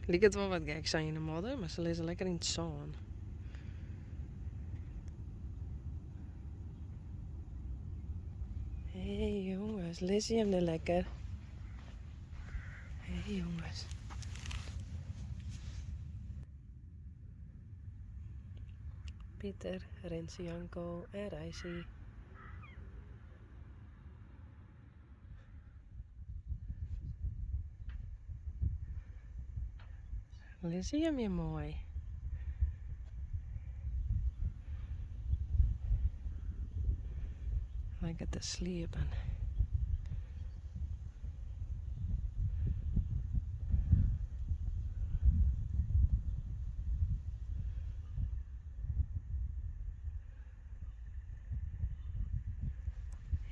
Lijkt het wel wat gek zijn in de modder, maar ze lezen lekker in het zon. Hé jongens, lees je hem er lekker? Hé jongens. Pieter, Rensie, Janko en Rijsie. Lees je hem weer mooi? Lekker te sliepen.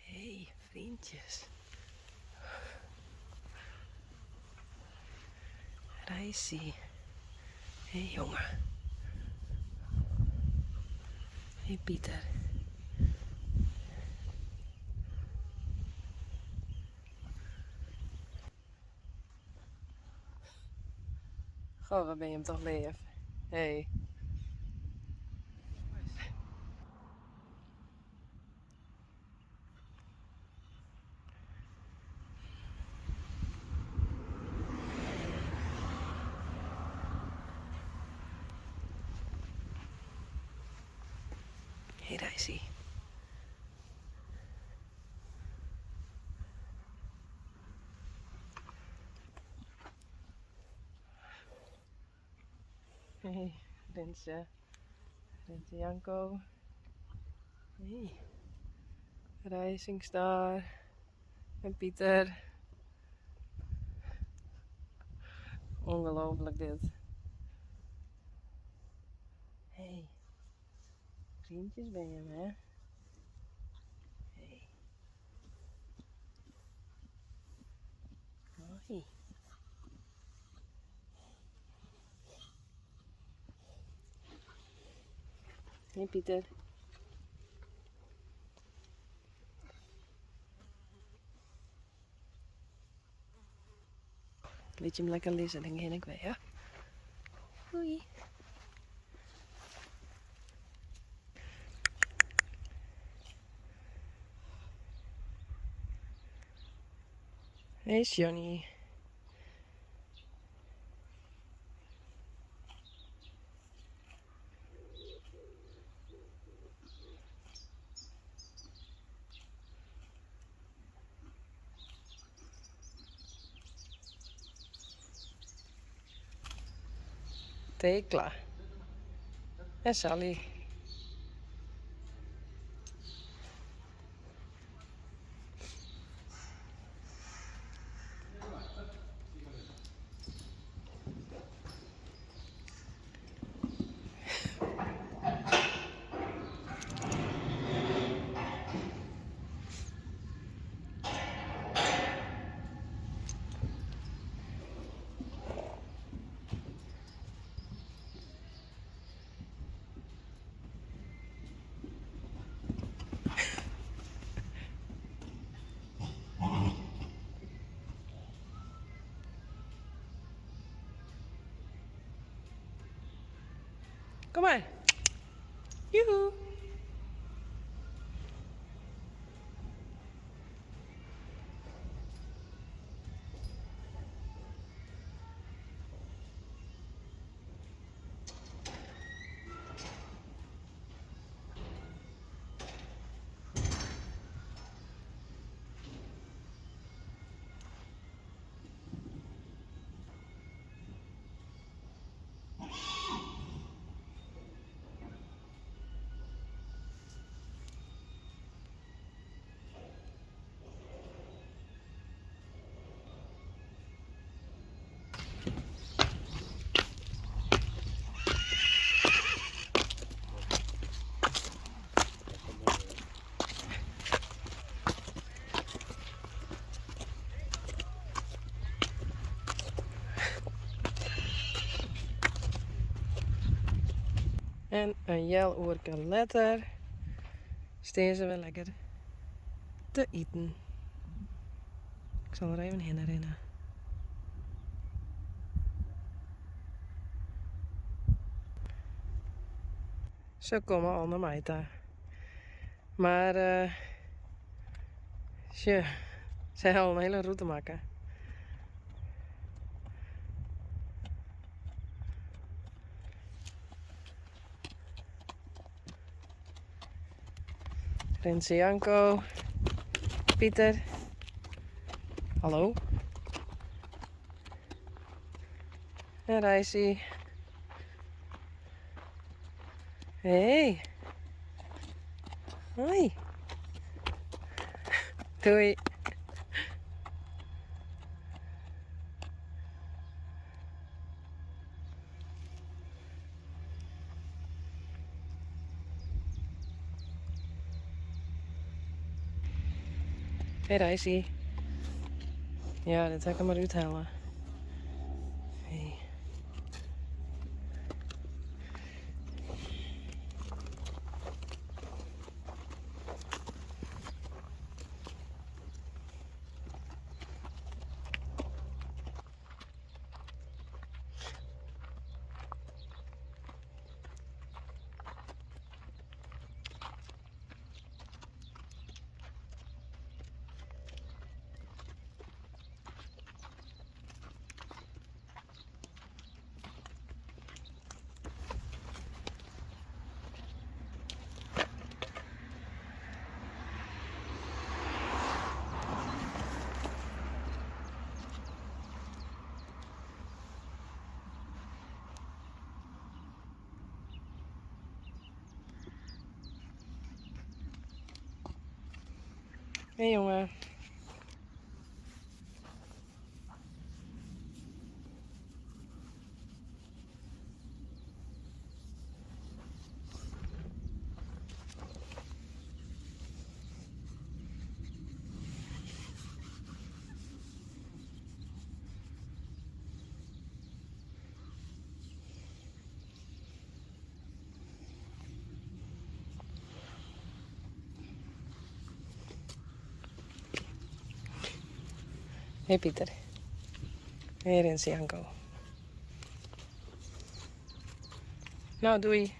Hé, vriendjes. Rijsie. Hé jongen. Hé Pieter. Goh, waar ben je hem toch leef? Hé. Hé Rijsie. Hé, Rensje. Rensje Janko. Hé. Rijsingstar. En Pieter. Ongelooflijk dit. Hé. Vriendjes ben je hem, hè? Hé. Hoi. Hé Pieter. Liet je hem lekker lezen, dan ging ik weer, ja? Doei. Hé Johnny. Tekla. En Sally. Kom maar. Joehoe. En een jel oerke later staan ze weer lekker te eten. Ik zal er even heen rennen. Ze komen al naar mij daar. Maar ze gaan een hele route maken. Renze Janko, Pieter. Hallo. En Rijsie. Hey. Hoi. Doei. Hey Rijsie. Ja, dat ga ik er maar uithalen. Hey. Hey jongen. Hey Pieter. Hey Renze Janko. Nou, doei.